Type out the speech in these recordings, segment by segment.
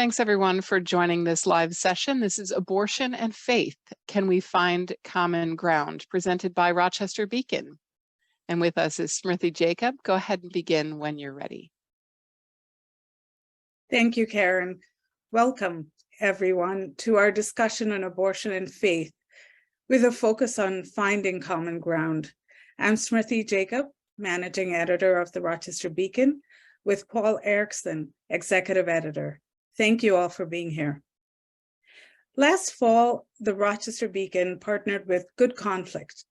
Thanks everyone for joining this live session. This is Abortion and Faith, Can We Find Common Ground? Presented by Rochester Beacon. And with us is Smriti Jacob. Go ahead and begin when you're ready. Thank you, Karen. Welcome everyone to our discussion on abortion and faith with a focus on finding common ground. I'm Smriti Jacob, Managing Editor of the Rochester Beacon, with Paul Erickson, Executive Editor. Thank you all for being here. Last fall, the Rochester Beacon partnered with Good Conflict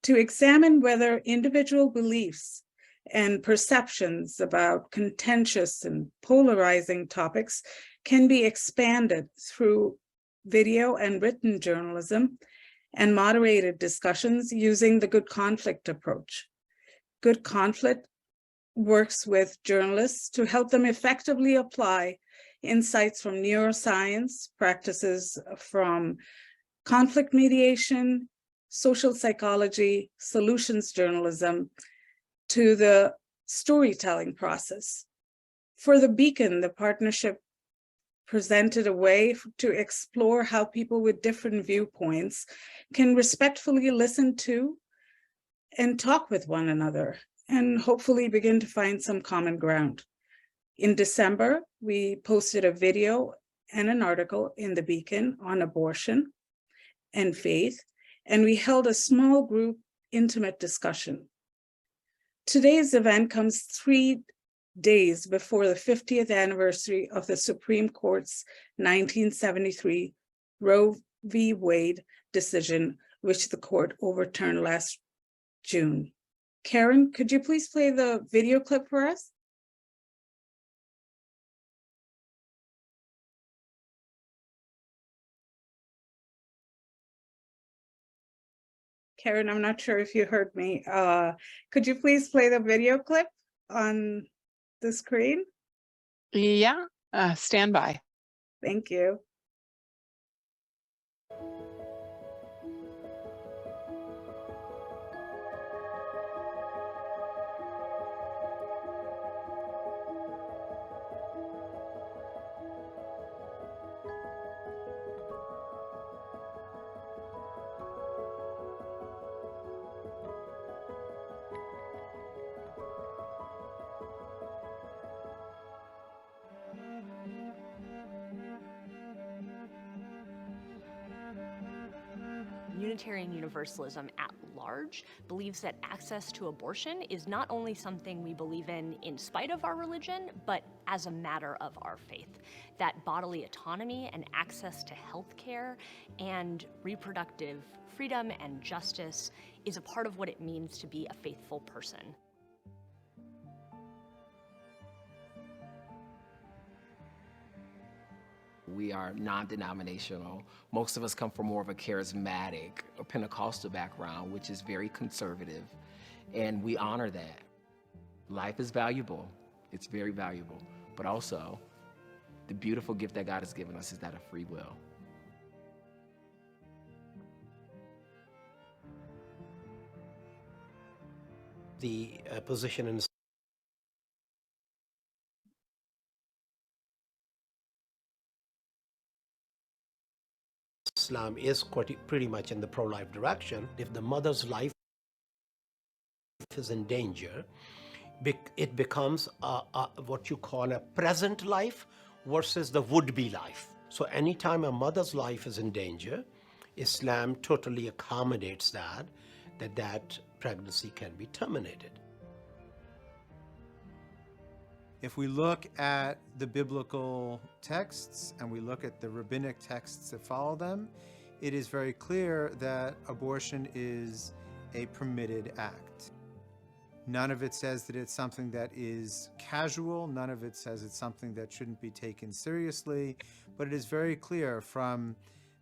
to examine whether individual beliefs and perceptions about contentious and polarizing topics can be expanded through video and written journalism and moderated discussions using the Good Conflict approach. Good Conflict works with journalists to help them effectively apply insights from neuroscience, practices from conflict mediation, social psychology, solutions journalism, to the storytelling process. For the Beacon, the partnership presented a way to explore how people with different viewpoints can respectfully listen to and talk with one another, and hopefully begin to find some common ground. In December, we posted a video and an article in the Beacon on abortion and faith, and we held a small group intimate discussion. Today's event comes 3 days before the 50th anniversary of the Supreme Court's 1973 Roe v. Wade decision, which the court overturned last June. Karen, could you please play the video clip for us? Karen, I'm not sure if you heard me. Could you please play the video clip on the screen? Yeah, stand by. Thank you. Unitarian Universalism at large believes that access to abortion is not only something we believe in spite of our religion, but as a matter of our faith. That bodily autonomy and access to health care and reproductive freedom and justice is a part of what it means to be a faithful person. We are non-denominational. Most of us come from more of a charismatic or Pentecostal background, which is very conservative, and we honor that. Life is valuable. It's very valuable, but also the beautiful gift that God has given us is that of free will. The position in Islam is pretty much in the pro-life direction. If the mother's life is in danger, it becomes what you call a present life versus the would-be life. So anytime a mother's life is in danger, Islam totally accommodates that pregnancy can be terminated. If we look at the biblical texts and we look at the rabbinic texts that follow them, it is very clear that abortion is a permitted act. None of it says that it's something that is casual. None of it says it's something that shouldn't be taken seriously. But it is very clear from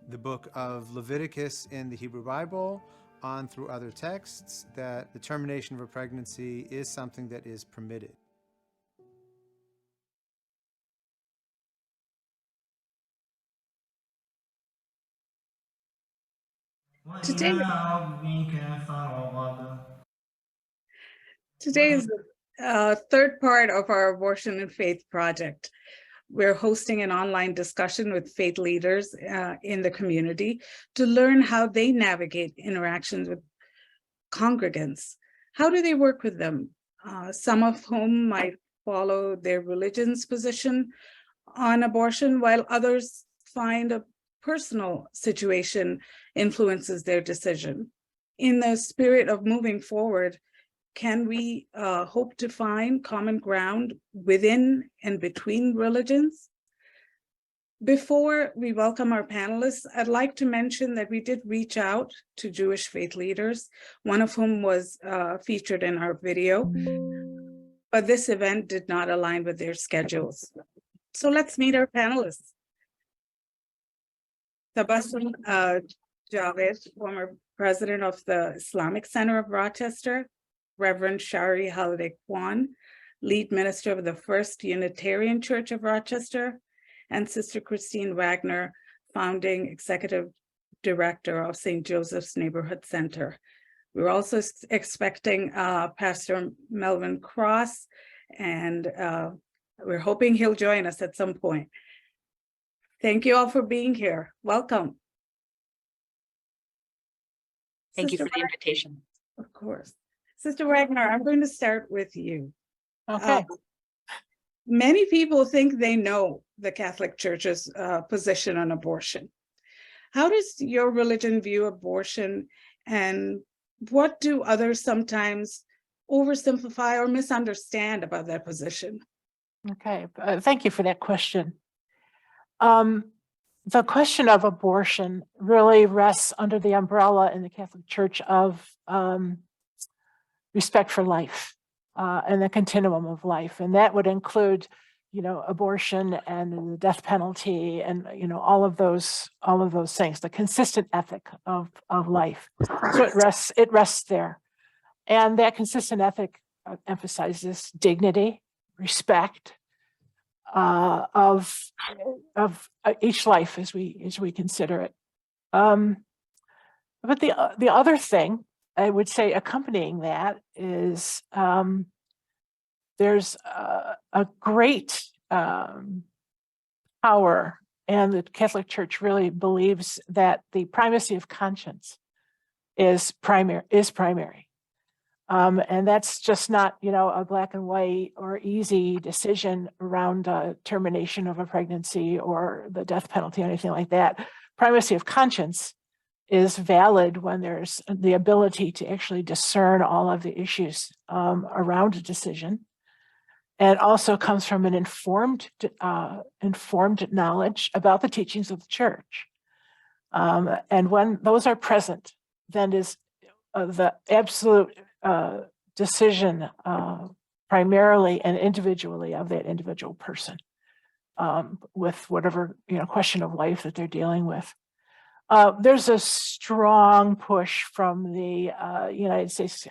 the book of Leviticus in the Hebrew Bible on through other texts that the termination of a pregnancy is something that is permitted. Today is the third part of our Abortion and Faith project. we're hosting an online discussion with faith leaders in the community to learn how they navigate interactions with congregants. How do they work with them? Some of whom might follow their religion's position on abortion, while others find a personal situation influences their decision. In the spirit of moving forward, can we hope to find common ground within and between religions? Before we welcome our panelists, I'd like to mention that we did reach out to Jewish faith leaders, one of whom was featured in our video, but this event did not align with their schedules. So let's meet our panelists. Tabassam Javed, former president of the Islamic Center of Rochester, Reverend Shari Halliday-Quan, lead minister of the First Unitarian Church of Rochester, and Sister Christine Wagner, founding executive director of St. Joseph's Neighborhood Center. We're also expecting Pastor Melvin Cross, and we're hoping he'll join us at some point. Thank you all for being here. Welcome. Thank you Sister for the invitation. Of course. Sister Wagner, I'm going to start with you. Okay. Many people think they know the Catholic Church's position on abortion. How does your religion view abortion, and what do others sometimes oversimplify or misunderstand about that position? Okay, thank you for that question. The question of abortion really rests under the umbrella in the Catholic Church of respect for life and the continuum of life. And that would include, abortion and the death penalty and, all of those things, the consistent ethic of life. So it rests there. And that consistent ethic emphasizes dignity, respect of each life as we consider it. But the other thing I would say accompanying that is there's a great power, and the Catholic Church really believes that the primacy of conscience is primary. And that's just not, a black and white or easy decision around termination of a pregnancy or the death penalty or anything like that. Primacy of conscience is valid when there's the ability to actually discern all of the issues around a decision, and also comes from an informed knowledge about the teachings of the Church. And when those are present, then is the absolute decision primarily and individually of that individual person with whatever question of life that they're dealing with. There's a strong push from the United States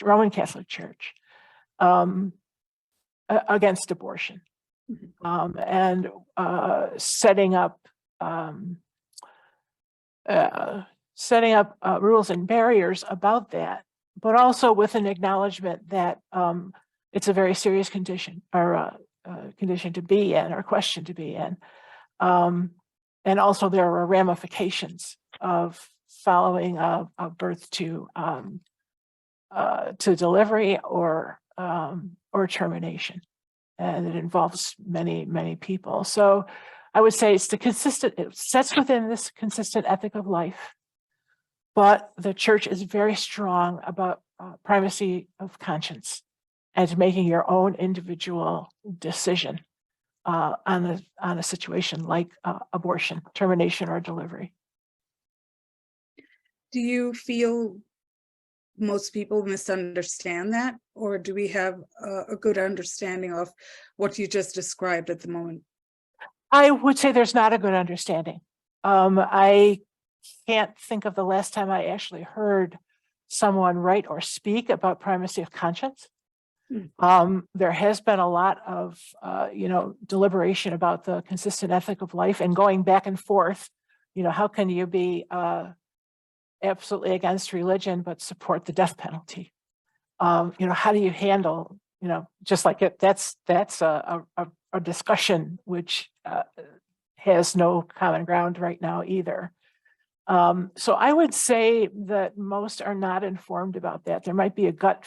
Roman Catholic Church against abortion, and setting up rules and barriers about that, but also with an acknowledgement that it's a very serious condition or condition to be in or question to be in. And also there are ramifications of following a birth to delivery or termination, and it involves many people. So I would say it sets within this consistent ethic of life, but the Church is very strong about primacy of conscience and making your own individual decision on a situation like abortion, termination, or delivery. Do you feel most people misunderstand that, or do we have a good understanding of what you just described at the moment? I would say there's not a good understanding. I can't think of the last time I actually heard someone write or speak about primacy of conscience. There has been a lot of, deliberation about the consistent ethic of life and going back and forth. How can you be absolutely against religion but support the death penalty? How do you handle, just like it? That's a a discussion which has no common ground right now either. So I would say that most are not informed about that. There might be a gut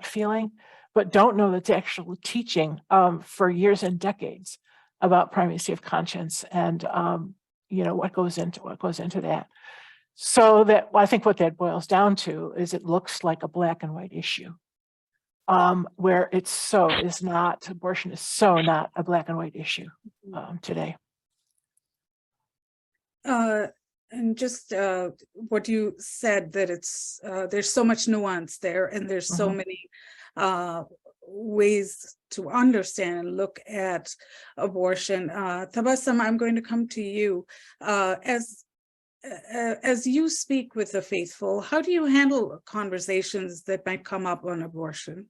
feeling, but don't know that's actual teaching for years and decades about primacy of conscience and what goes into that. So that I think what that boils down to is it looks like a black and white issue, where abortion is so not a black and white issue today. And just what you said, that it's there's so much nuance there, and there's so many ways to understand and look at abortion. Tabassam, I'm going to come to you. As you speak with the faithful, how do you handle conversations that might come up on abortion?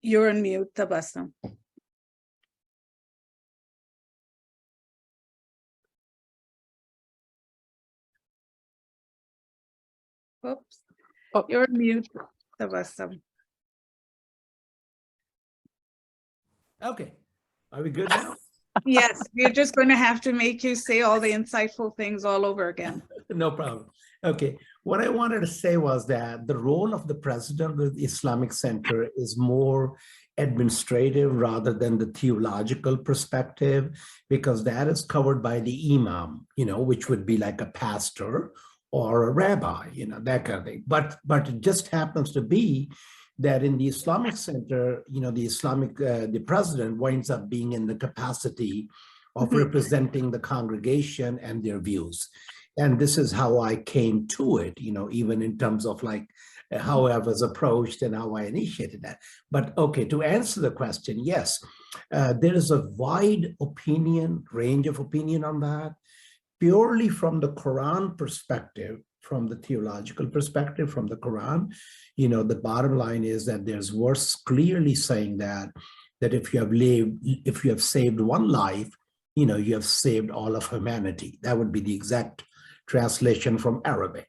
You're on mute, Tabassam. Oops. Oh, you're on mute, Tabassam. Okay, are we good now? Yes, we're just going to have to make you say all the insightful things all over again. No problem. Okay, what I wanted to say was that the role of the president of the Islamic Center is more administrative rather than the theological perspective, because that is covered by the imam, which would be like a pastor or a rabbi, that kind of thing. But it just happens to be that in the Islamic Center, the president winds up being in the capacity of representing the congregation and their views. And this is how I came to it, even in terms of like how I was approached and how I initiated that. But okay, to answer the question, yes, there is a wide range of opinion on that, purely from the Quran perspective. From the theological perspective, from the Quran, the bottom line is that there's verse clearly saying that if you have saved one life, you have saved all of humanity. That would be the exact translation from Arabic.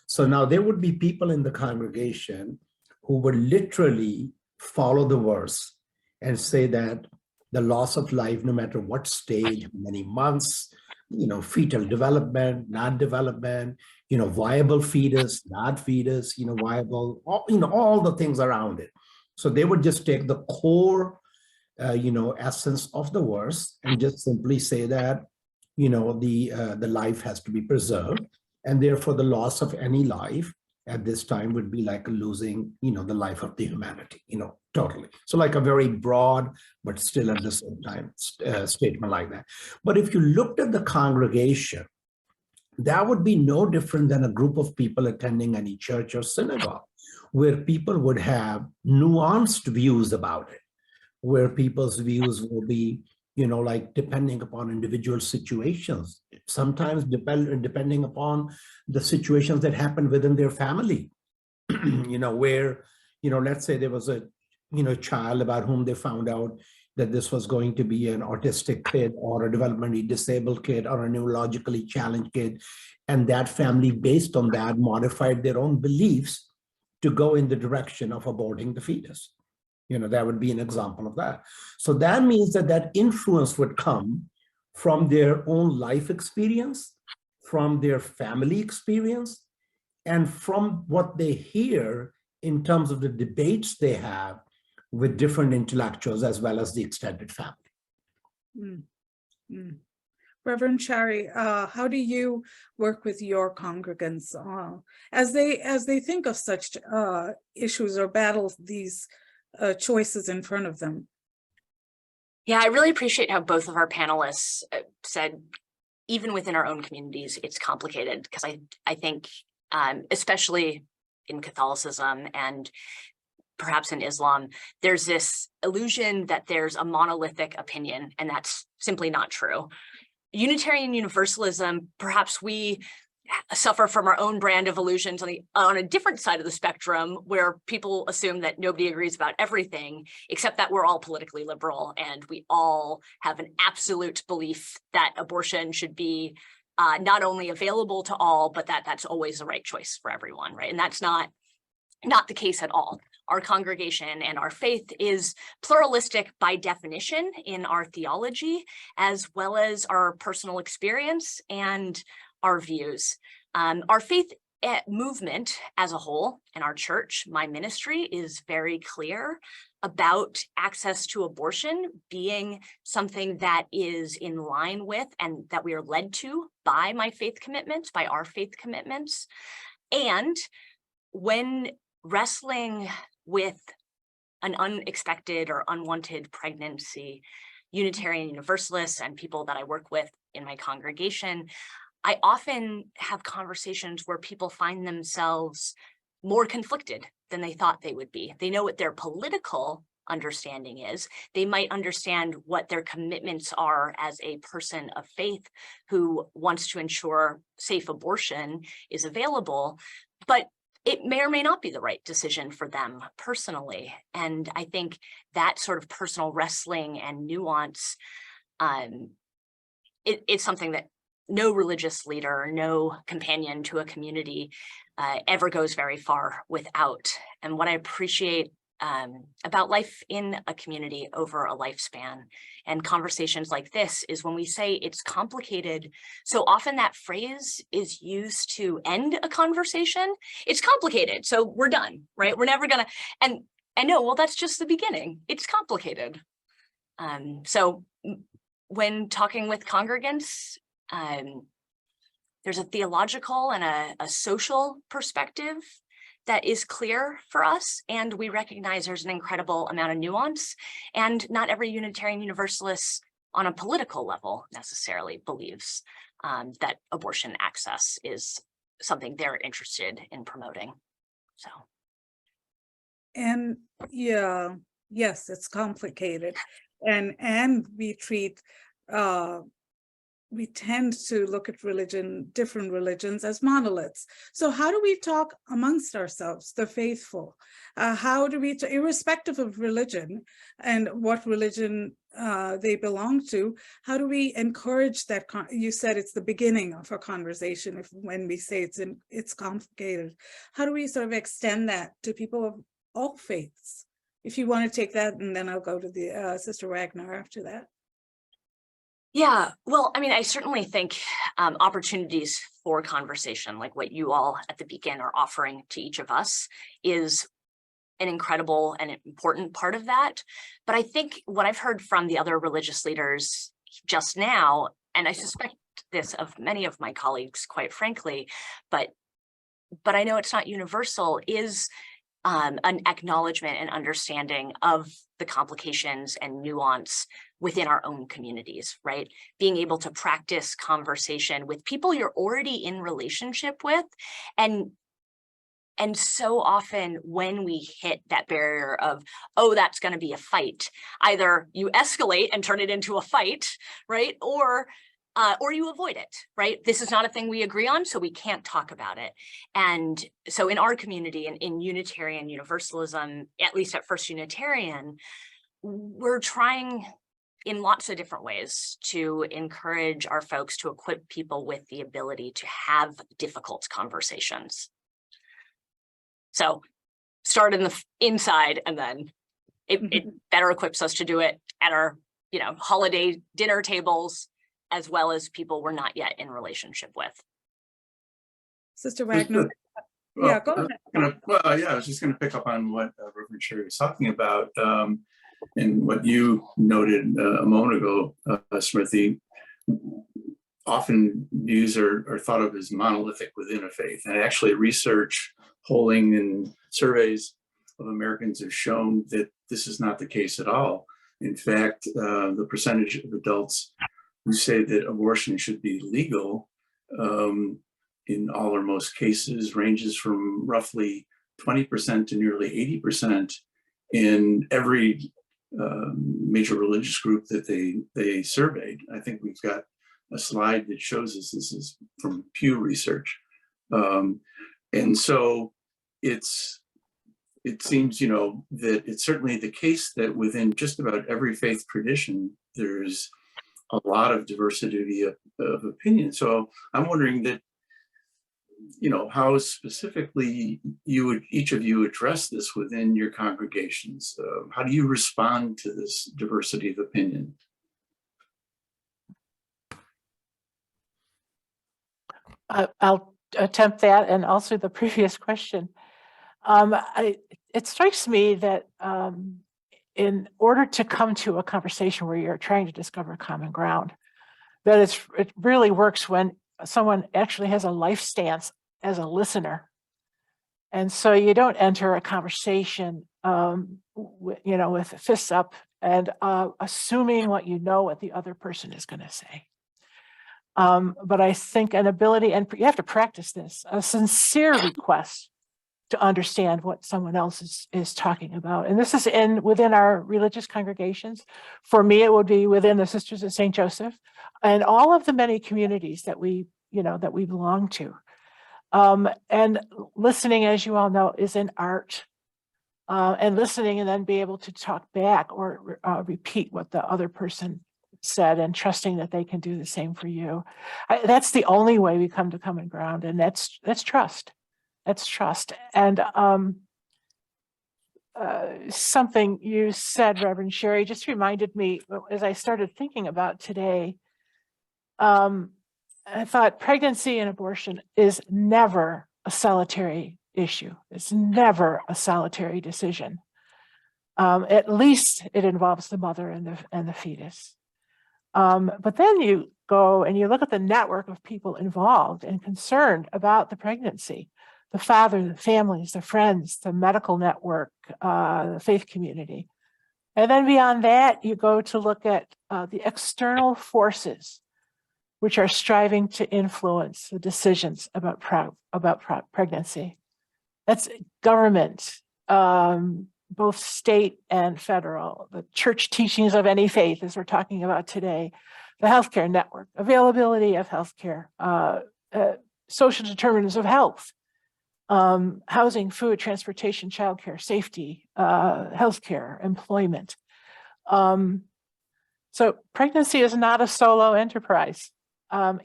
So now there would be people in the congregation who would literally follow the verse and say that the loss of life, no matter what stage, many months, fetal development, not development, viable fetus, not fetus, viable, all the things around it. So they would just take the core, essence of the verse and just simply say that, the life has to be preserved, and therefore the loss of any life at this time would be like losing, the life of the humanity, totally. So like a very broad, but still at the same time statement like that. But if you looked at the congregation, that would be no different than a group of people attending any church or synagogue, where people would have nuanced views about it, where people's views will be, like depending upon individual situations, sometimes depending upon the situations that happen within their family, where, let's say there was a, child about whom they found out that this was going to be an autistic kid or a developmentally disabled kid or a neurologically challenged kid. And that family, based on that, modified their own beliefs to go in the direction of aborting the fetus. That would be an example of that. So that means that influence would come from their own life experience, from their family experience, and from what they hear in terms of the debates they have with different intellectuals as well as the extended family. Reverend Shari, how do you work with your congregants as they think of such issues or battle these choices in front of them? Yeah, I really appreciate how both of our panelists said, even within our own communities, it's complicated, because I think, especially in Catholicism and perhaps in Islam, there's this illusion that there's a monolithic opinion, and that's simply not true. Unitarian Universalism, perhaps we suffer from our own brand of illusions on a different side of the spectrum, where people assume that nobody agrees about everything, except that we're all politically liberal and we all have an absolute belief that abortion should be not only available to all, but that's always the right choice for everyone, right? And that's not the case at all. our congregation and our faith is pluralistic by definition in our theology, as well as our personal experience and our views. Our faith movement as a whole, and our church, my ministry, is very clear about access to abortion being something that is in line with and that we are led to by my faith commitments, by our faith commitments. And when wrestling with an unexpected or unwanted pregnancy, Unitarian Universalists and people that I work with in my congregation, I often have conversations where people find themselves more conflicted than they thought they would be. They know what their political understanding is. They might understand what their commitments are as a person of faith who wants to ensure safe abortion is available, but it may or may not be the right decision for them personally. And I think that sort of personal wrestling and nuance, it's something that no religious leader, no companion to a community ever goes very far without. And what I appreciate about life in a community over a lifespan and conversations like this is when we say it's complicated, so often that phrase is used to end a conversation. It's complicated, so we're done, right? We're never gonna, and no, well, that's just the beginning. It's complicated. So when talking with congregants, there's a theological and a social perspective that is clear for us, and we recognize there's an incredible amount of nuance, and not every Unitarian Universalist on a political level necessarily believes that abortion access is something they're interested in promoting. So. And yeah, yes, it's complicated, and we tend to look at different religions as monoliths. So how do we talk amongst ourselves, the faithful? How do we, irrespective of religion and what religion they belong to, how do we encourage that? You said it's the beginning of a conversation. When we say it's complicated, how do we sort of extend that to people of all faiths? If you want to take that, and then I'll go to the Sister Wagner after that. Yeah, well, I mean, I certainly think opportunities for conversation, like what you all at the Beacon are offering to each of us, is an incredible and important part of that. But I think what I've heard from the other religious leaders just now, and I suspect this of many of my colleagues, quite frankly, but I know it's not universal, is an acknowledgement and understanding of the complications and nuance within our own communities, right? Being able to practice conversation with people you're already in relationship with. And so often when we hit that barrier of, oh, that's going to be a fight, either you escalate and turn it into a fight, right? Or you avoid it, right? This is not a thing we agree on, so we can't talk about it. And so in our community, in Unitarian Universalism, at least at First Unitarian, we're trying in lots of different ways to encourage our folks, to equip people with the ability to have difficult conversations. So start in the inside, and then it better equips us to do it at our, holiday dinner tables, as well as people we're not yet in relationship with. Sister Wagner. Well, Yeah, go ahead. I was just going to pick up on what Reverend Shari was talking about, and what you noted a moment ago, Smriti. Often views are thought of as monolithic within a faith, and actually research, polling, and surveys of Americans have shown that this is not the case at all. In fact, the percentage of adults who say that abortion should be legal in all or most cases ranges from roughly 20% to nearly 80% in every major religious group that they surveyed. I think we've got a slide that shows us this is from Pew Research. And so it seems, that it's certainly the case that within just about every faith tradition, there's a lot of diversity of opinion. So I'm wondering that how specifically each of you address this within your congregations. How do you respond to this diversity of opinion? I'll attempt that, and also the previous question. It strikes me that in order to come to a conversation where you're trying to discover common ground, that it really works when someone actually has a life stance as a listener. And so you don't enter a conversation, with fists up and assuming what the other person is going to say. But I think an ability, and you have to practice this, a sincere request to understand what someone else is talking about. And this is within our religious congregations. For me, it would be within the Sisters of St. Joseph and all of the many communities that we belong to. And listening, as you all know, is an art. And listening and then be able to talk back or repeat what the other person said, and trusting that they can do the same for you. That's the only way we come to common ground, and that's trust. That's trust. And something you said, Reverend Shari, just reminded me as I started thinking about today. I thought pregnancy and abortion is never a solitary issue. It's never a solitary decision. At least it involves the mother and the fetus. But then you go and you look at the network of people involved and concerned about the pregnancy: the father, the families, the friends, the medical network, the faith community. And then beyond that, you go to look at the external forces which are striving to influence the decisions about pregnancy. That's government, both state and federal, the church teachings of any faith, as we're talking about today, the healthcare network, availability of healthcare, social determinants of health, housing, food, transportation, childcare, safety, healthcare, employment. So pregnancy is not a solo enterprise,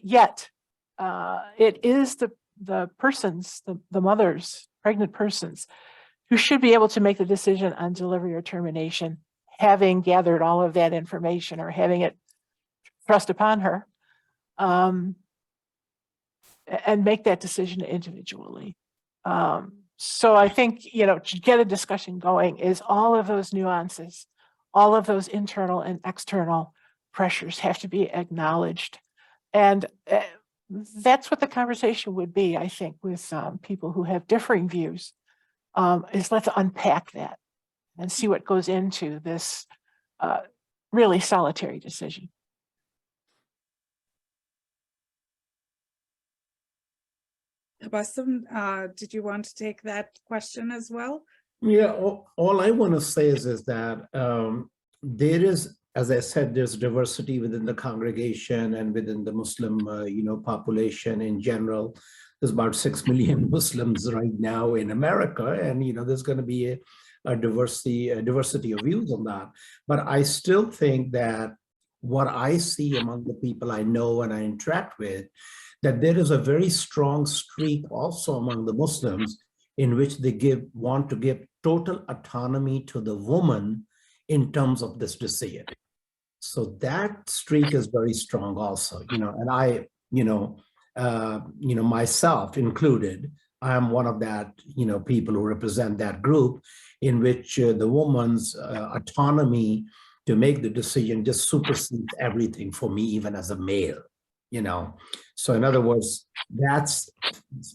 yet it is the persons, the mothers, pregnant persons, who should be able to make the decision on delivery or termination, having gathered all of that information or having it thrust upon her, and make that decision individually. So I think, to get a discussion going is all of those nuances, all of those internal and external pressures have to be acknowledged. And that's what the conversation would be, I think, with people who have differing views, is let's unpack that and see what goes into this really solitary decision. Tabassam, did you want to take that question as well? Yeah, all I want to say is that there is, as I said, there's diversity within the congregation and within the Muslim, population in general. There's about 6 million Muslims right now in America, and there's going to be a diversity of views on that. But I still think that what I see among the people I know and I interact with, that there is a very strong streak also among the Muslims in which they want to give total autonomy to the woman in terms of this decision. So that streak is very strong also, and I, myself included, I am one of that, people who represent that group in which the woman's autonomy to make the decision just supersedes everything for me, even as a male, So in other words, that's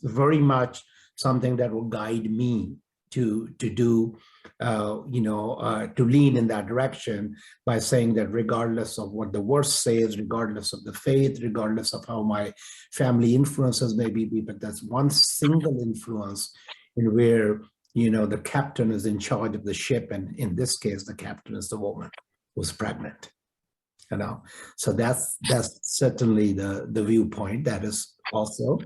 very much something that will guide me to do, to lean in that direction by saying that regardless of what the world says, regardless of the faith, regardless of how my family influences may be, but that's one single influence in where, the captain is in charge of the ship. And in this case, the captain is the woman who's pregnant, So that's certainly the viewpoint that is also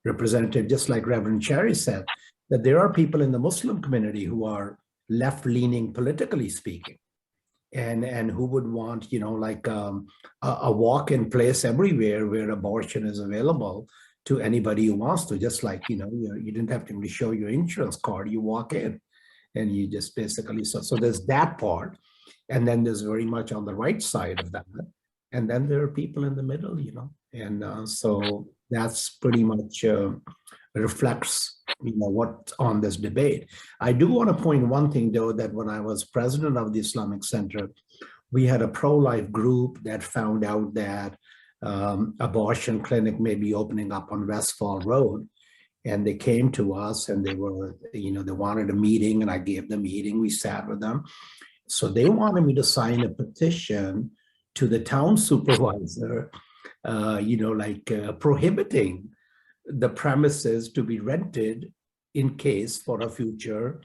representative, just like Reverend Shari said, that there are people in the Muslim community who are left-leaning politically speaking, and who would want, a walk-in place everywhere where abortion is available, to anybody who wants to, just like, you didn't have to show your insurance card. You walk in and you just basically, so there's that part. And then there's very much on the right side of that. And then there are people in the middle, and so that's pretty much reflects, what's on this debate. I do want to point one thing, though, that when I was president of the Islamic Center, we had a pro-life group that found out that abortion clinic may be opening up on Westfall Road. And they came to us and they were, they wanted a meeting, and I gave them a meeting. We sat with them. So they wanted me to sign a petition to the town supervisor, prohibiting the premises to be rented in case for a future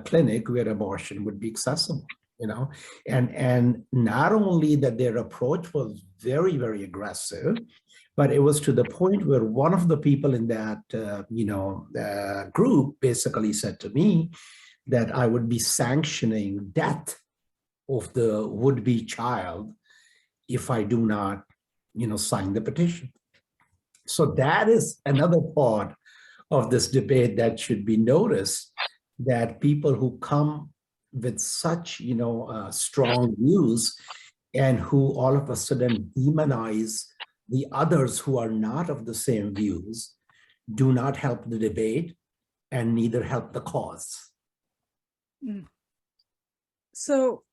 clinic where abortion would be accessible, and not only that their approach was very, very aggressive, but it was to the point where one of the people in that, group basically said to me that I would be sanctioning death of the would-be child if I do not, sign the petition. So that is another part of this debate that should be noticed, that people who come with such, strong views and who all of a sudden demonize the others who are not of the same views do not help the debate and neither help the cause. So,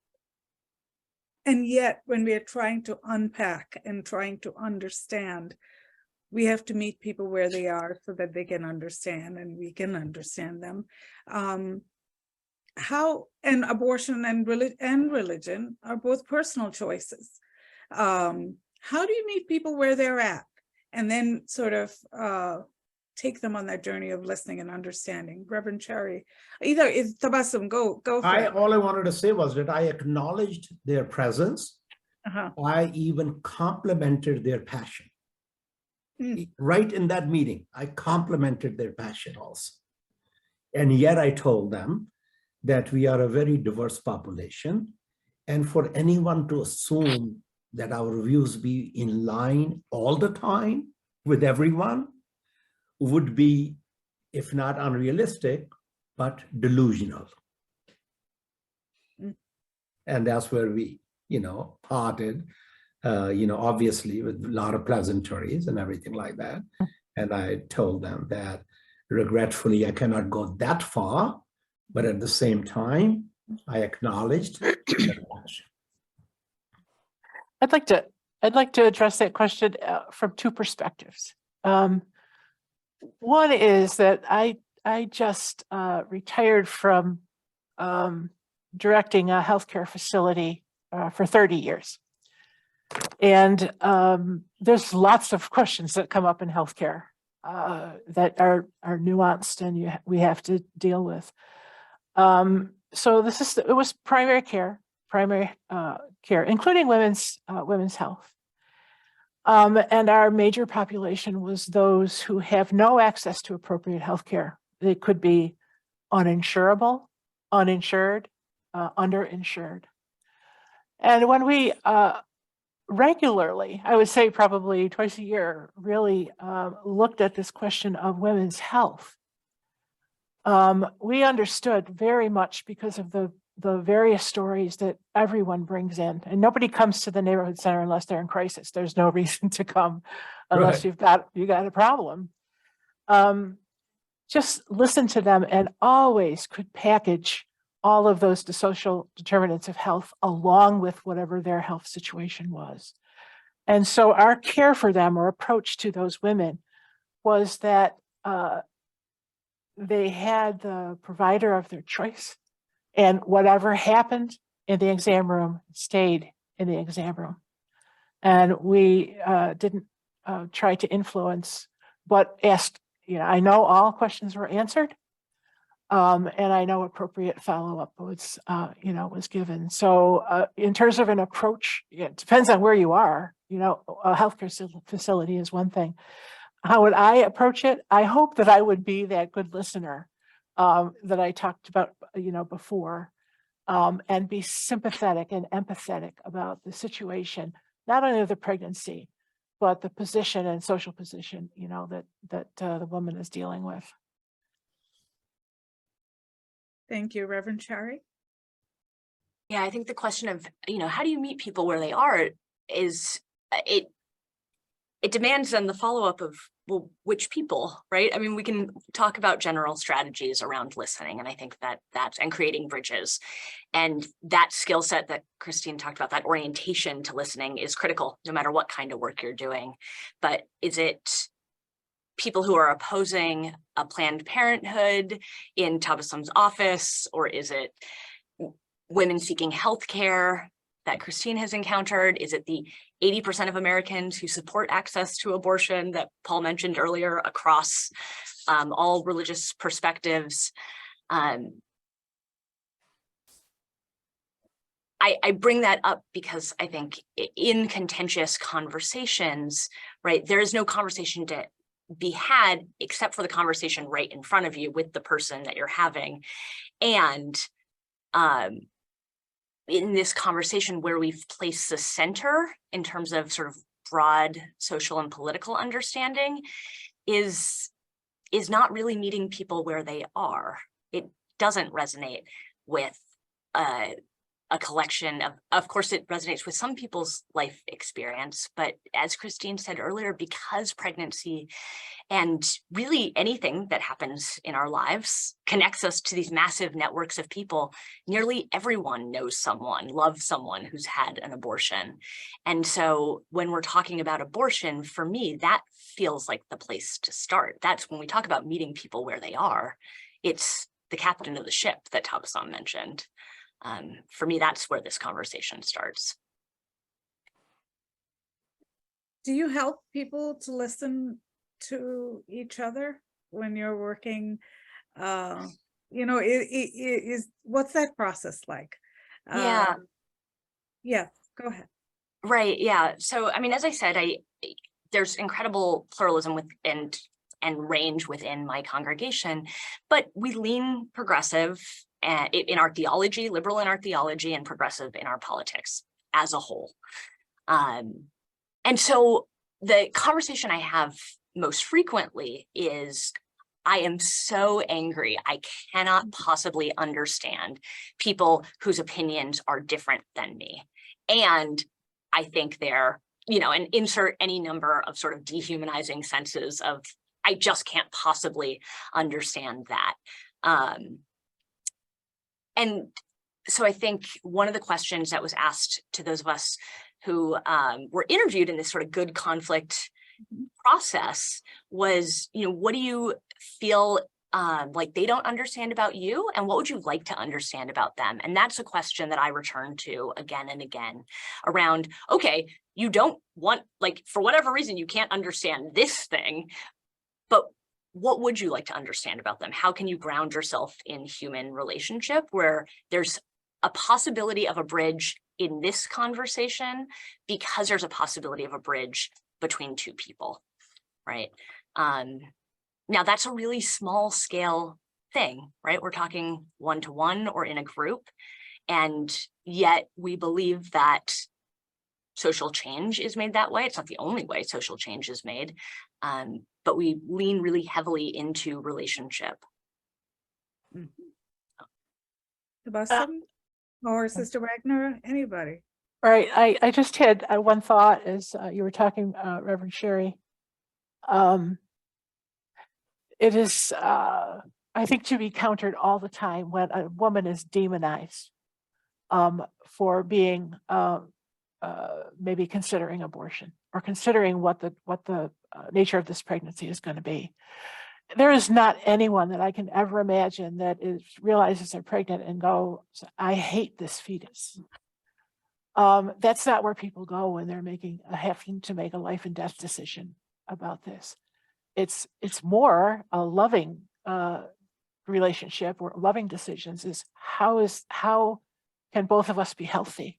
and yet when we are trying to unpack and trying to understand, we have to meet people where they are so that they can understand and we can understand them. How, and abortion and religion are both personal choices. How do you meet people where they're at and then sort of take them on that journey of listening and understanding? Reverend Shari, either is Tabassam, go for it. All I wanted to say was that I acknowledged their presence. I even complimented their passion. Right in that meeting, I complimented their passion also. And yet I told them that we are a very diverse population, and for anyone to assume that our views be in line all the time with everyone would be, if not unrealistic, but delusional. And that's where we, parted, obviously with a lot of pleasantries and everything like that. And I told them that regretfully, I cannot go that far, but at the same time, I acknowledged their passion. I'd like to address that question from two perspectives. One is that I just retired from directing a healthcare facility for 30 years. And there's lots of questions that come up in healthcare that are nuanced and we have to deal with. So it was primary care, including women's health. And our major population was those who have no access to appropriate health care. They could be uninsurable, uninsured, underinsured. And when we regularly, I would say probably twice a year, really looked at this question of women's health, we understood very much because of the various stories that everyone brings in, and nobody comes to the neighborhood center unless they're in crisis. There's no reason to come unless you got a problem. Just listen to them, and always could package all of those social determinants of health along with whatever their health situation was. And so our care for them, or approach to those women, was that they had the provider of their choice, and whatever happened in the exam room stayed in the exam room. And we didn't try to influence, but asked, I know all questions were answered, and I know appropriate follow-up was, was given. So in terms of an approach, it depends on where you are. A healthcare facility is one thing. How would I approach it? I hope that I would be that good listener that I talked about, before, and be sympathetic and empathetic about the situation, not only of the pregnancy, but the position and social position, you know, that the woman is dealing with. Thank you, Reverend Shari. Yeah, I think the question of, how do you meet people where they are is, it demands then the follow-up of, well, which people, right? I mean, we can talk about general strategies around listening, and I think that's and creating bridges. And that skill set that Christine talked about, that orientation to listening, is critical no matter what kind of work you're doing. But is it people who are opposing a Planned Parenthood in Tabassam's office, or is it women seeking healthcare that Christine has encountered? Is it the 80% of Americans who support access to abortion that Paul mentioned earlier across all religious perspectives? I bring that up because I think in contentious conversations, right, there is no conversation to be had except for the conversation right in front of you with the person that you're having. And in this conversation where we've placed the center in terms of sort of broad social and political understanding is not really meeting people where they are. It doesn't resonate with a collection of course it resonates with some people's life experience, but as Christine said earlier, because pregnancy and really anything that happens in our lives connects us to these massive networks of people, nearly everyone knows someone, loves someone who's had an abortion. And so when we're talking about abortion, for me, that feels like the place to start. That's when we talk about meeting people where they are. It's the captain of the ship that Tabassam mentioned. For me, that's where this conversation starts. Do you help people to listen to each other when you're working? What's that process like? Yeah. Yeah, go ahead. Right. Yeah. So, I mean, as I said, there's incredible pluralism and range within my congregation, but we lean progressive in our theology, liberal in our theology, and progressive in our politics as a whole. And so the conversation I have most frequently is, I am so angry. I cannot possibly understand people whose opinions are different than me. And I think they're, and insert any number of sort of dehumanizing senses of, I just can't possibly understand that. And so I think one of the questions that was asked to those of us who were interviewed in this sort of good conflict process was, what do you feel like they don't understand about you, and what would you like to understand about them? And that's a question that I return to again and again around, okay, you don't want, like, for whatever reason, you can't understand this thing, but what would you like to understand about them? How can you ground yourself in human relationship where there's a possibility of a bridge in this conversation because there's a possibility of a bridge between two people, right? Now that's a really small scale thing, right? We're talking one-to-one or in a group, and yet we believe that social change is made that way. It's not the only way social change is made, but we lean really heavily into relationship. Tabassam or Sister Wagner, anybody? Right. I just had one thought as you were talking, Reverend Shari. It is, I think, to be countered all the time when a woman is demonized for being maybe considering abortion or considering what the nature of this pregnancy is going to be. There is not anyone that I can ever imagine that realizes they're pregnant and go, I hate this fetus. That's not where people go when they're having to make a life and death decision about this. It's more a loving relationship or loving decisions is how can both of us be healthy?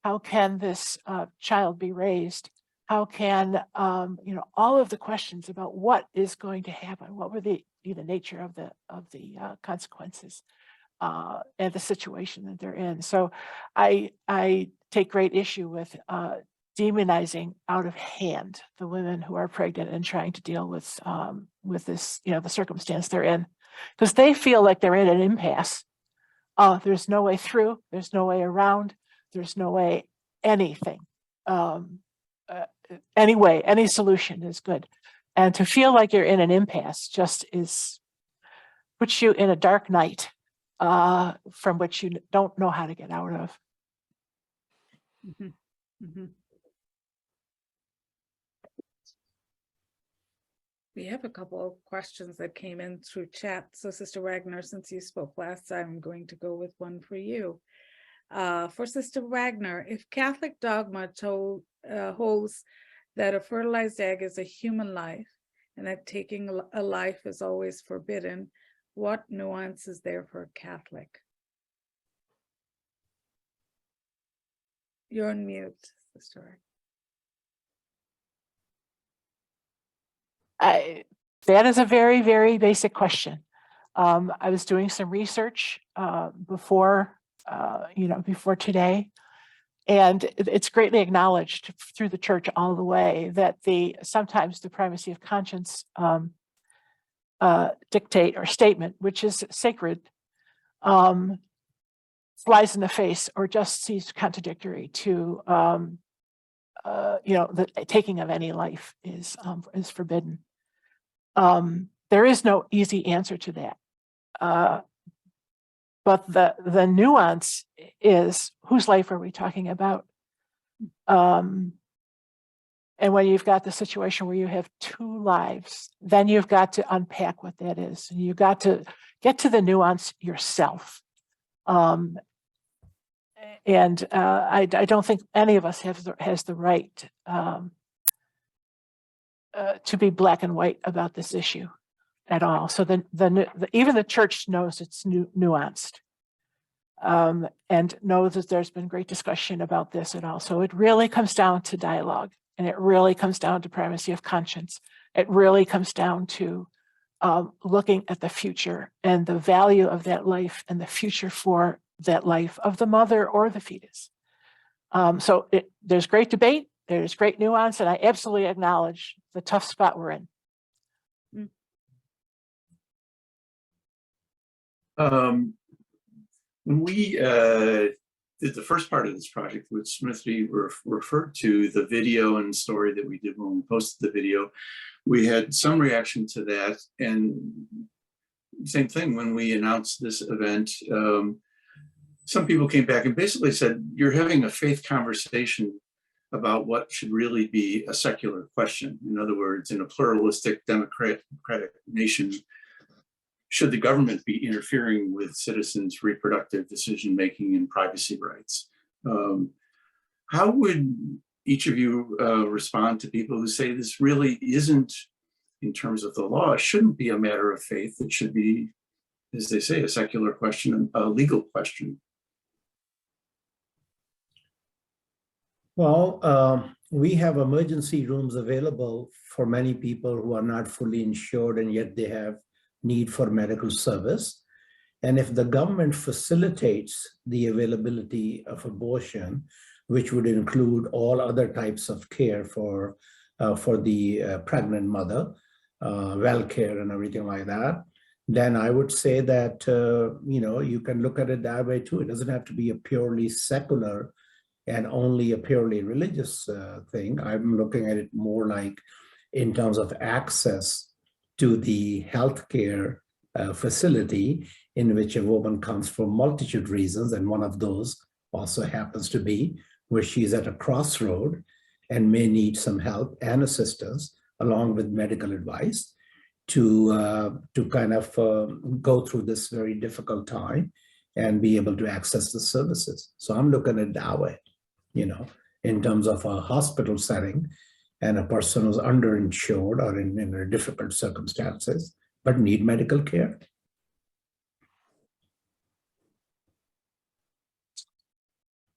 How can this child be raised? How can, all of the questions about what is going to happen, what would be the nature of the consequences and the situation that they're in. So I take great issue with demonizing out of hand the women who are pregnant and trying to deal with this, the circumstance they're in, because they feel like they're in an impasse. There's no way through, there's no way around, there's no way anything. Anyway, any solution is good. And to feel like you're in an impasse just puts you in a dark night from which you don't know how to get out of. Mhm. Mhm. We have a couple of questions that came in through chat. So Sister Wagner, since you spoke last time, I'm going to go with one for you. For Sister Wagner, if Catholic dogma holds that a fertilized egg is a human life and that taking a life is always forbidden, what nuance is there for a Catholic? You're on mute, Sister Wagner. That is a very, very basic question. I was doing some research before today, and it's greatly acknowledged through the church all the way that sometimes the primacy of conscience dictate or statement, which is sacred, flies in the face or just seems contradictory to the taking of any life is forbidden. There is no easy answer to that. But the nuance is, whose life are we talking about? And when you've got the situation where you have two lives, then you've got to unpack what that is. And you've got to get to the nuance yourself. And I don't think any of us has the right to be black and white about this issue at all. So even the church knows it's nuanced, and knows that there's been great discussion about this and all. So it really comes down to dialogue, and it really comes down to primacy of conscience. It really comes down to looking at the future and the value of that life and the future for that life of the mother or the fetus. So there's great debate, there's great nuance, and I absolutely acknowledge the tough spot we're in. When we did the first part of this project, which Smriti referred to, the video and story that we did when we posted the video, we had some reaction to that. And same thing when we announced this event. Some people came back and basically said, you're having a faith conversation about what should really be a secular question. In other words, in a pluralistic democratic nation, should the government be interfering with citizens' reproductive decision-making and privacy rights? How would each of you respond to people who say this really isn't, in terms of the law, shouldn't be a matter of faith? It should be, as they say, a secular question, a legal question. Well, we have emergency rooms available for many people who are not fully insured and yet they have need for medical service. And if the government facilitates the availability of abortion, which would include all other types of care for the pregnant mother, well care and everything like that, then I would say that, you can look at it that way too. It doesn't have to be a purely secular and only a purely religious thing. I'm looking at it more like in terms of access to the healthcare facility in which a woman comes for multitude reasons. And one of those also happens to be where she's at a crossroad and may need some help and assistance along with medical advice to kind of go through this very difficult time and be able to access the services. So I'm looking at it that way, in terms of a hospital setting and a person who's underinsured or in difficult circumstances, but need medical care.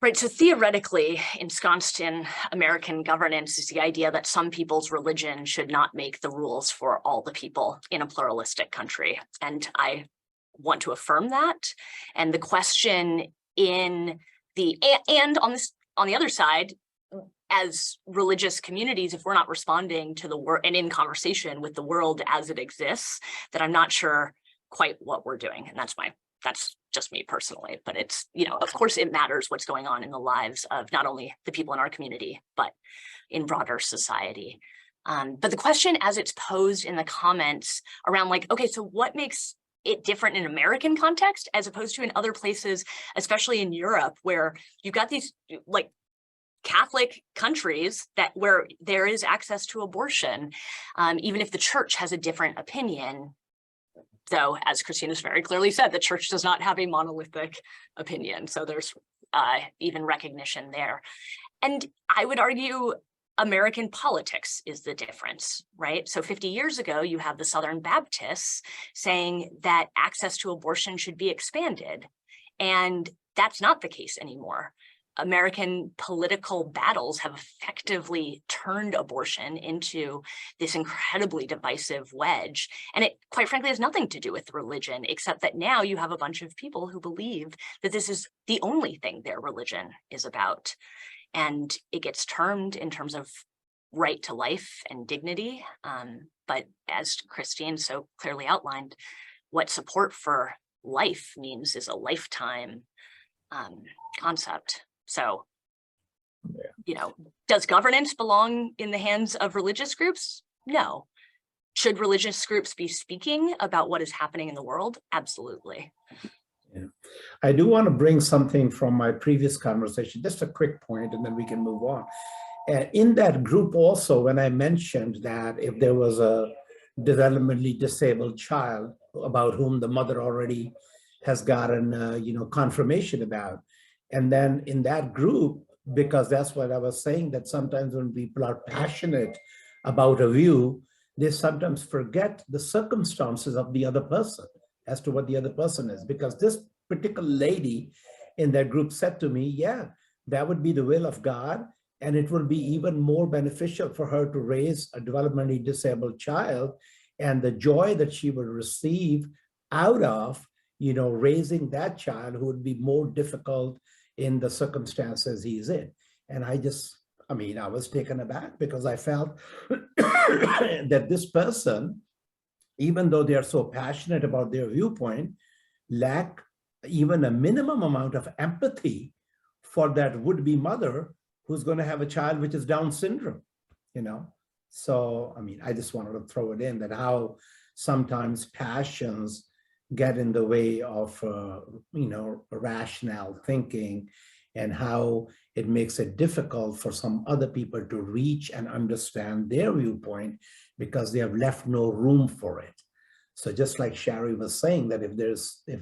Right, so theoretically, ensconced in American governance is the idea that some people's religion should not make the rules for all the people in a pluralistic country. And I want to affirm that. And the question on the other side, as religious communities, if we're not responding to the world and in conversation with the world as it exists, then I'm not sure quite what we're doing. And that's just me personally, but it's, of course it matters what's going on in the lives of not only the people in our community, but in broader society. But the question as it's posed in the comments around like, okay, so what makes it different in American context as opposed to in other places, especially in Europe, where you've got these like Catholic countries where there is access to abortion, even if the church has a different opinion. Though, as Christina's very clearly said, the church does not have a monolithic opinion. So there's even recognition there. And I would argue American politics is the difference, right? So 50 years ago, you have the Southern Baptists saying that access to abortion should be expanded. And that's not the case anymore. American political battles have effectively turned abortion into this incredibly divisive wedge. And it, quite frankly, has nothing to do with religion, except that now you have a bunch of people who believe that this is the only thing their religion is about. And it gets termed in terms of right to life and dignity. But as Christine so clearly outlined, what support for life means is a lifetime concept. So, does governance belong in the hands of religious groups? No. Should religious groups be speaking about what is happening in the world? Absolutely. Yeah. I do want to bring something from my previous conversation, just a quick point, and then we can move on. In that group also, when I mentioned that if there was a developmentally disabled child about whom the mother already has gotten, confirmation about, and then in that group, because that's what I was saying, that sometimes when people are passionate about a view, they sometimes forget the circumstances of the other person as to what the other person is. Because this particular lady in that group said to me, yeah, that would be the will of God. And it will be even more beneficial for her to raise a developmentally disabled child. And the joy that she will receive out of, raising that child who would be more difficult in the circumstances he's in. And I was taken aback because I felt that this person, even though they are so passionate about their viewpoint, lack even a minimum amount of empathy for that would-be mother who's going to have a child which is Down syndrome, So, I just wanted to throw it in that how sometimes passions get in the way of, rational thinking, and how it makes it difficult for some other people to reach and understand their viewpoint because they have left no room for it. So just like Shari was saying, that if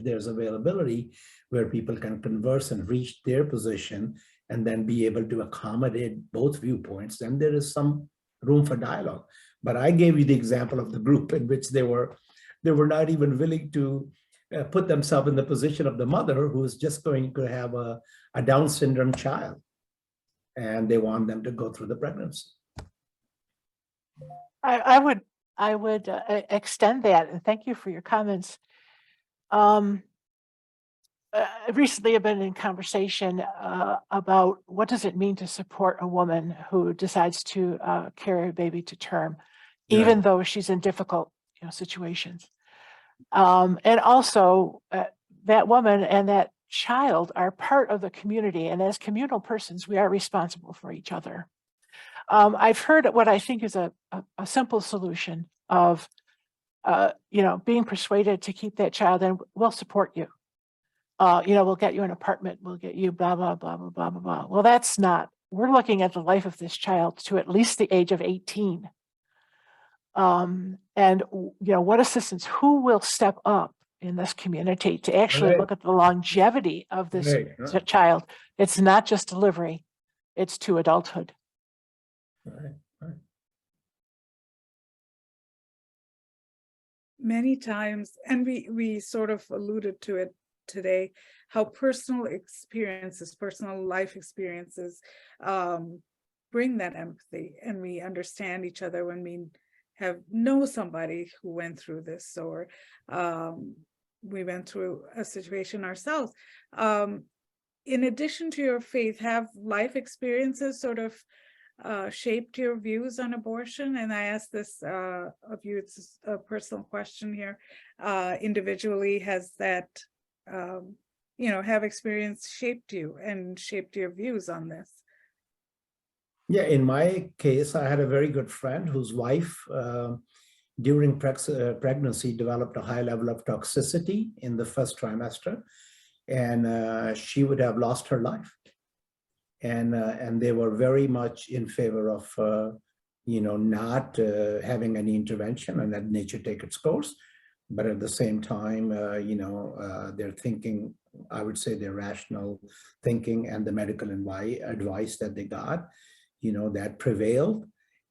there's availability where people can converse and reach their position and then be able to accommodate both viewpoints, then there is some room for dialogue. But I gave you the example of the group in which they were not even willing to put themselves in the position of the mother who is just going to have a Down syndrome child, and they want them to go through the pregnancy. I would extend that, and thank you for your comments. Recently I've been in conversation about what does it mean to support a woman who decides to carry a baby to term, even though she's in difficult situations. And also that woman and that child are part of the community, and as communal persons, we are responsible for each other. I've heard what I think is a simple solution of, being persuaded to keep that child, and we'll support you. We'll get you an apartment, we'll get you blah, blah, blah, blah, blah, blah, blah. Well, that's not, we're looking at the life of this child to at least the age of 18. And what assistance, who will step up in this community to actually look at the longevity of this child? It's not just delivery, it's to adulthood. Right. Many times, and we sort of alluded to it today, how personal life experiences bring that empathy, and we understand each other when we know somebody who went through this, or we went through a situation ourselves. In addition to your faith, have life experiences sort of shaped your views on abortion? And I ask this of you, it's a personal question here. Individually, has that, have experience shaped you and shaped your views on this? Yeah, in my case, I had a very good friend whose wife during pregnancy developed a high level of toxicity in the first trimester, and she would have lost her life. And they were very much in favor of not having any intervention and let nature take its course. But at the same time, their thinking, I would say their rational thinking and the medical advice that they got, that prevailed,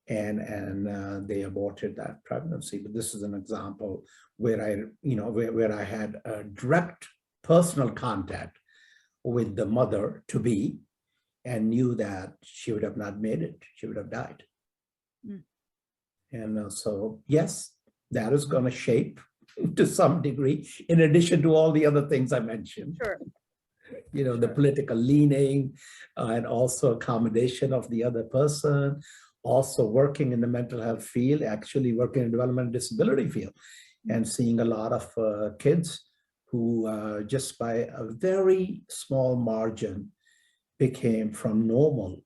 and they aborted that pregnancy. But this is an example where I had a direct personal contact with the mother to be, and knew that she would have not made it, she would have died. Mm. And so, yes, that is going to shape to some degree, in addition to all the other things I mentioned. Sure. Sure. The political leaning, and also accommodation of the other person, also working in the mental health field, actually working in the development and disability field, and seeing a lot of kids who just by a very small margin became from normal,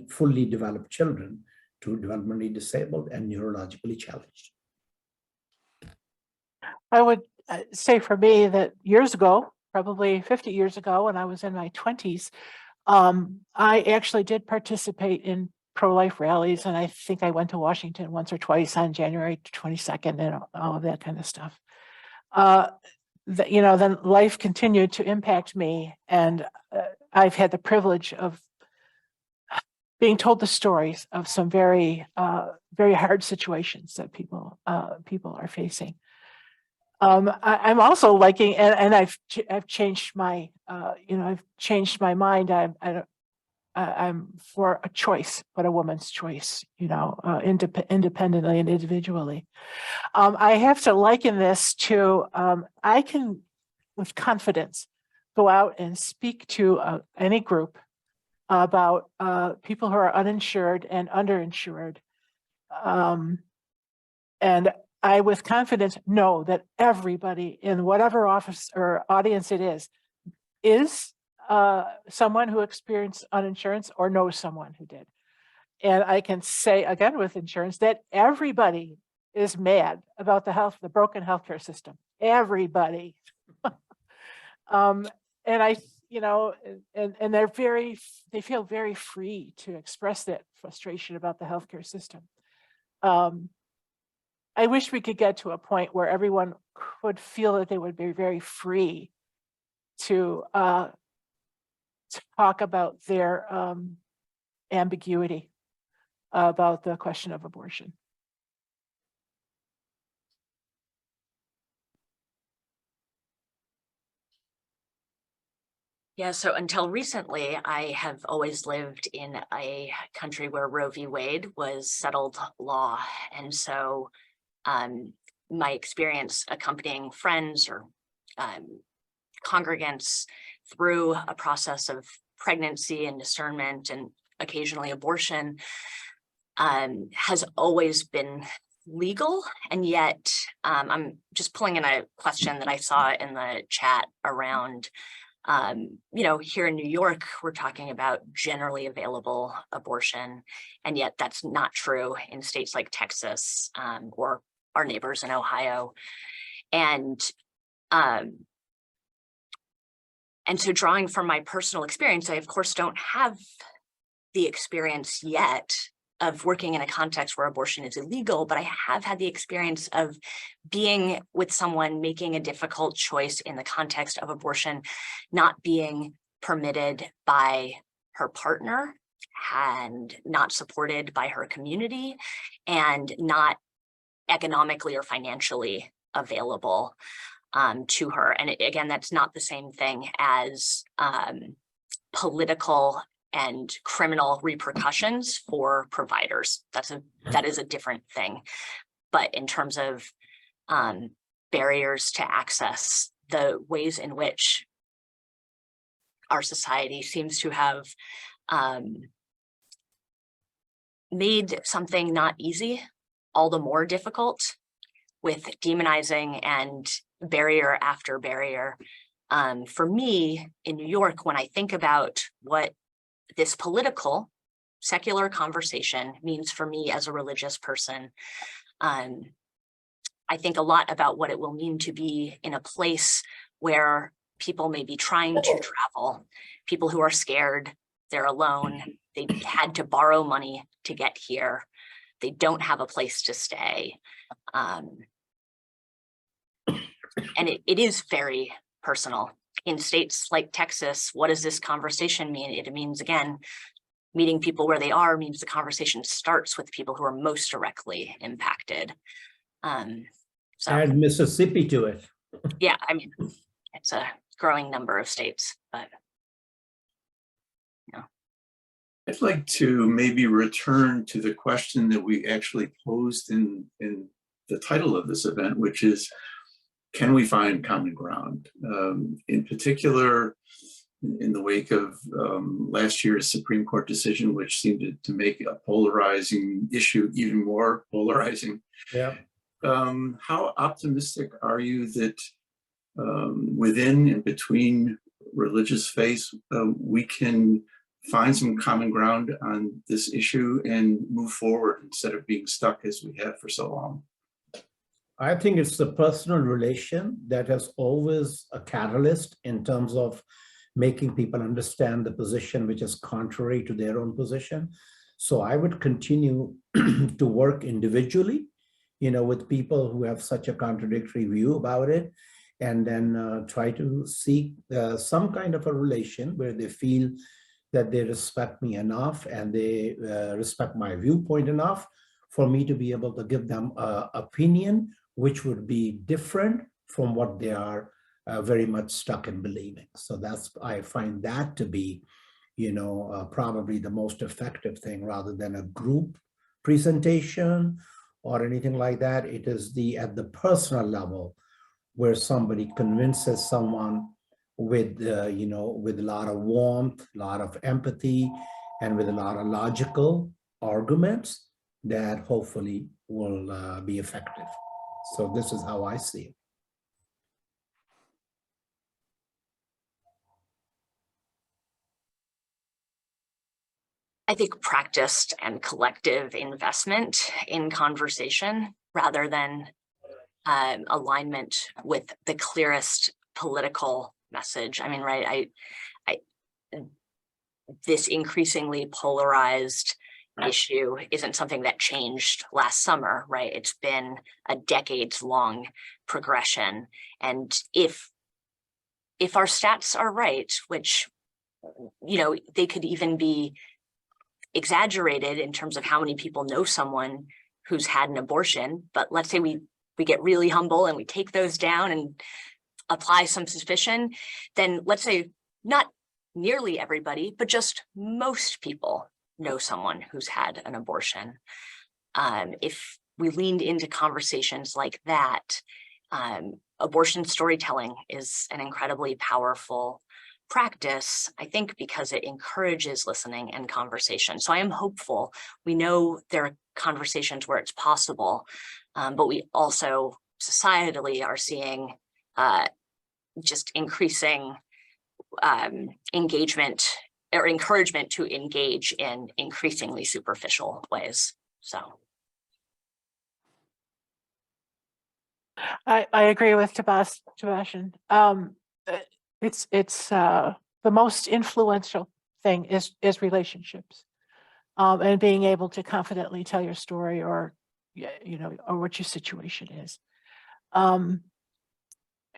fully developed children to developmentally disabled and neurologically challenged. I would say for me that years ago, probably 50 years ago, when I was in my 20s, I actually did participate in pro-life rallies, and I think I went to Washington once or twice on January 22nd and all of that kind of stuff. Then life continued to impact me, and I've had the privilege of being told the stories of some very, very hard situations that people are facing. I'm also liking, and I've changed my, I've changed my mind. I'm for a choice, but a woman's choice, independently and individually. I have to liken this to, I can, with confidence, go out and speak to any group about people who are uninsured and underinsured. And I, with confidence, know that everybody in whatever office or audience it is someone who experienced uninsurance or knows someone who did. And I can say, again, with insurance, that everybody is mad about the broken healthcare system. Everybody. And I, and they feel very free to express that frustration about the healthcare system. I wish we could get to a point where everyone could feel that they would be very free to talk about their ambiguity about the question of abortion. Yeah, so until recently, I have always lived in a country where Roe v. Wade was settled law. And so my experience accompanying friends or congregants through a process of pregnancy and discernment and occasionally abortion has always been legal. And yet I'm just pulling in a question that I saw in the chat around, here in New York, we're talking about generally available abortion, and yet that's not true in states like Texas or our neighbors in Ohio. And so drawing from my personal experience, I of course don't have the experience yet of working in a context where abortion is illegal, but I have had the experience of being with someone making a difficult choice in the context of abortion, not being permitted by her partner and not supported by her community and not economically or financially available to her. And again, that's not the same thing as political and criminal repercussions for providers. That is a different thing. But in terms of barriers to access, the ways in which our society seems to have made something not easy all the more difficult with demonizing and barrier after barrier. For me in New York, when I think about what this political secular conversation means for me as a religious person, I think a lot about what it will mean to be in a place where people may be trying to travel, people who are scared, they're alone, they had to borrow money to get here, they don't have a place to stay. And it is very personal. In states like Texas, what does this conversation mean? It means, again, meeting people where they are means the conversation starts with people who are most directly impacted. So Add Mississippi to it. yeah, I mean, it's a growing number of states, but yeah. I'd like to maybe return to the question that we actually posed in the title of this event, which is, can we find common ground? In particular, in the wake of last year's Supreme Court decision, which seemed to make a polarizing issue even more polarizing. Yeah. How optimistic are you that within and between religious faiths, we can find some common ground on this issue and move forward instead of being stuck as we have for so long? I think it's the personal relation that has always a catalyst in terms of making people understand the position which is contrary to their own position. So I would continue to work individually, with people who have such a contradictory view about it, and then try to seek some kind of a relation where they feel that they respect me enough and they respect my viewpoint enough for me to be able to give them an opinion which would be different from what they are very much stuck in believing. So I find that to be, probably the most effective thing rather than a group presentation or anything like that. It is at the personal level where somebody convinces someone with, with a lot of warmth, a lot of empathy, and with a lot of logical arguments that hopefully will be effective. So this is how I see it. I think practiced and collective investment in conversation rather than alignment with the clearest political message. I mean, right, this increasingly polarized issue isn't something that changed last summer, right? It's been a decades-long progression. And if our stats are right, which, they could even be exaggerated in terms of how many people know someone who's had an abortion, but let's say we get really humble and we take those down and apply some suspicion, then let's say not nearly everybody, but just most people know someone who's had an abortion. If we leaned into conversations like that, abortion storytelling is an incredibly powerful practice, I think, because it encourages listening and conversation. So I am hopeful. We know there are conversations where it's possible, but we also societally are seeing just increasing engagement or encouragement to engage in increasingly superficial ways. So I agree with Tabassam. It's the most influential thing is relationships, and being able to confidently tell your story or what your situation is.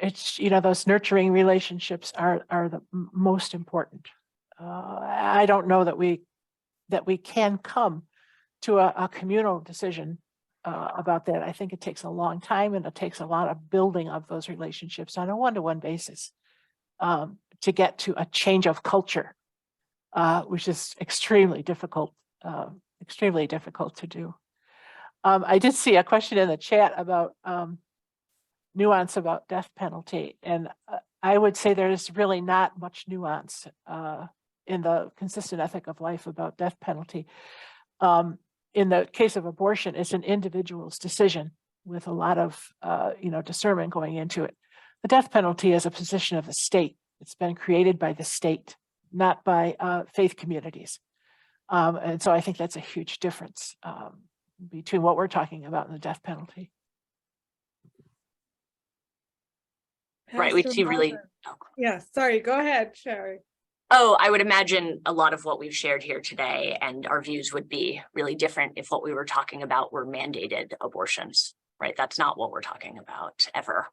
It's those nurturing relationships are the most important. I don't know that we can come to a communal decision about that. I think it takes a long time, and it takes a lot of building of those relationships on a one-to-one basis to get to a change of culture, which is extremely difficult to do. I did see a question in the chat about nuance about death penalty, and I would say there's really not much nuance in the consistent ethic of life about death penalty. in the case of abortion, it's an individual's decision with a lot of, discernment going into it. The death penalty is a position of the state. It's been created by the state, not by faith communities. And so I think that's a huge difference between what we're talking about and the death penalty. Right, we Pastor see really. Melvin. Yeah, sorry, go ahead, Shari. Oh, I would imagine a lot of what we've shared here today and our views would be really different if what we were talking about were mandated abortions, right? That's not what we're talking about ever.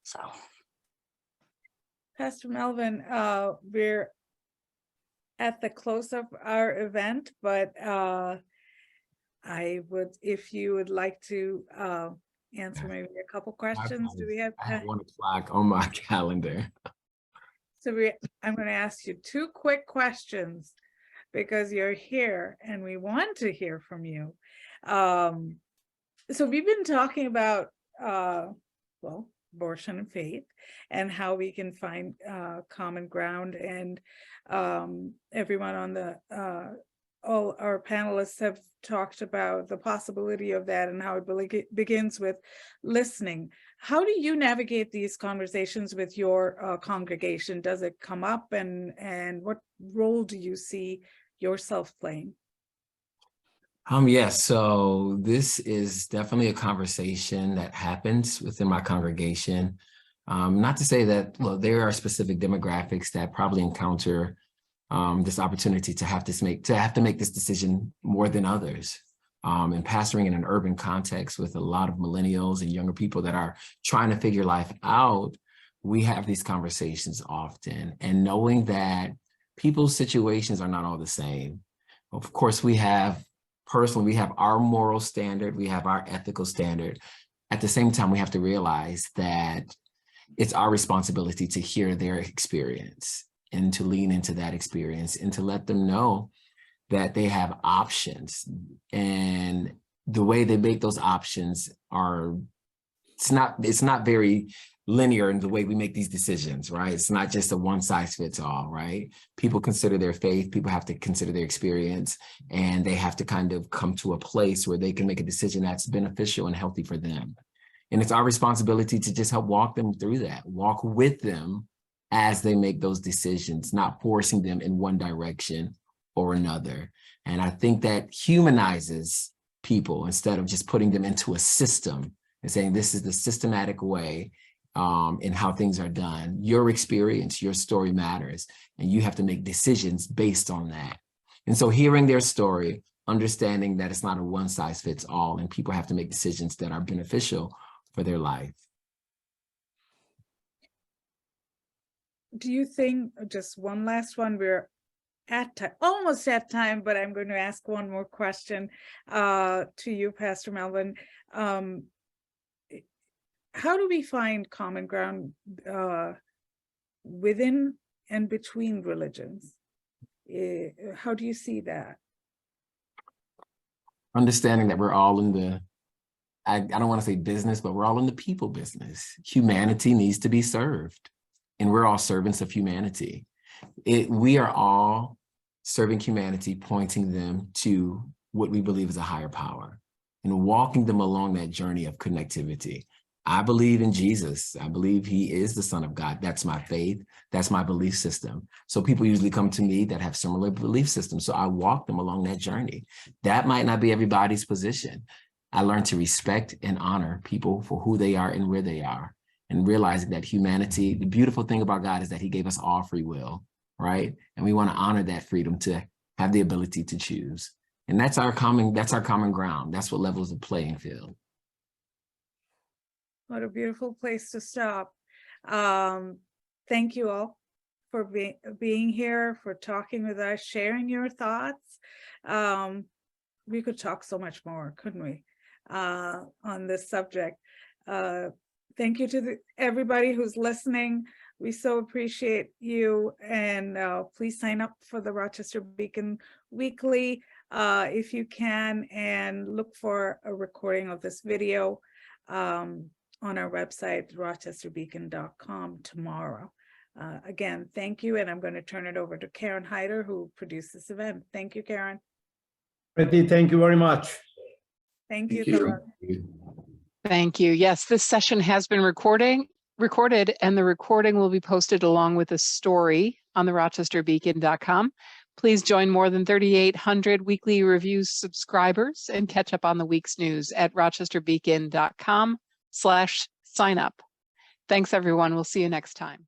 So. Pastor Melvin, we're at the close of our event, but I would, if you would like to answer maybe a couple questions. Do we have? I have 1 o'clock on my calendar. So I'm going to ask you 2 quick questions because you're here and we want to hear from you. So we've been talking about, abortion and faith and how we can find common ground, and everyone on the, all our panelists have talked about the possibility of that and how it begins with listening. How do you navigate these conversations with your congregation? Does it come up, and what role do you see yourself playing? Yes, so this is definitely a conversation that happens within my congregation. Not to say that, well, there are specific demographics that probably encounter this opportunity to have to make this decision more than others. And pastoring in an urban context with a lot of millennials and younger people that are trying to figure life out, we have these conversations often. And knowing that people's situations are not all the same. Of course, we have our moral standard, we have our ethical standard. At the same time, we have to realize that it's our responsibility to hear their experience and to lean into that experience and to let them know that they have options. And the way they make those options it's not very linear in the way we make these decisions, right? It's not just a one size fits all, right? People consider their faith, people have to consider their experience, and they have to kind of come to a place where they can make a decision that's beneficial and healthy for them. And it's our responsibility to just help walk them through that, walk with them as they make those decisions, not forcing them in one direction or another. And I think that humanizes people instead of just putting them into a system and saying, this is the systematic way in how things are done. Your experience, your story matters, and you have to make decisions based on that. And so hearing their story, understanding that it's not a one size fits all, and people have to make decisions that are beneficial for their life. Do you think, just one last one, we're almost at time, but I'm going to ask one more question to you, Pastor Melvin. How do we find common ground within and between religions? How do you see that? Understanding that we're all in the, I don't want to say business, but we're all in the people business. Humanity needs to be served, and we're all servants of humanity. We are all serving humanity, pointing them to what we believe is a higher power and walking them along that journey of connectivity. I believe in Jesus. I believe he is the Son of God. That's my faith. That's my belief system. So people usually come to me that have similar belief systems. So I walk them along that journey. That might not be everybody's position. I learned to respect and honor people for who they are and where they are, and realizing that humanity, the beautiful thing about God is that he gave us all free will, right? And we want to honor that freedom to have the ability to choose. And that's our common ground. That's what levels the playing field. What a beautiful place to stop. Thank you all for being here, for talking with us, sharing your thoughts. We could talk so much more, couldn't we, on this subject. Thank you to everybody who's listening. We so appreciate you, and please sign up for the Rochester Beacon Weekly if you can, and look for a recording of this video on our website, rochesterbeacon.com, tomorrow. Again, thank you, and I'm going to turn it over to Karen Hyder, who produced this event. Thank you, Karen. Smriti, thank you very much. Thank you. Thank you. Tabassum. Thank you. Yes, this session has been recorded, and the recording will be posted along with a story on the rochesterbeacon.com. Please join more than 3,800 weekly reviews subscribers and catch up on the week's news at rochesterbeacon.com/sign up. Thanks, everyone. We'll see you next time.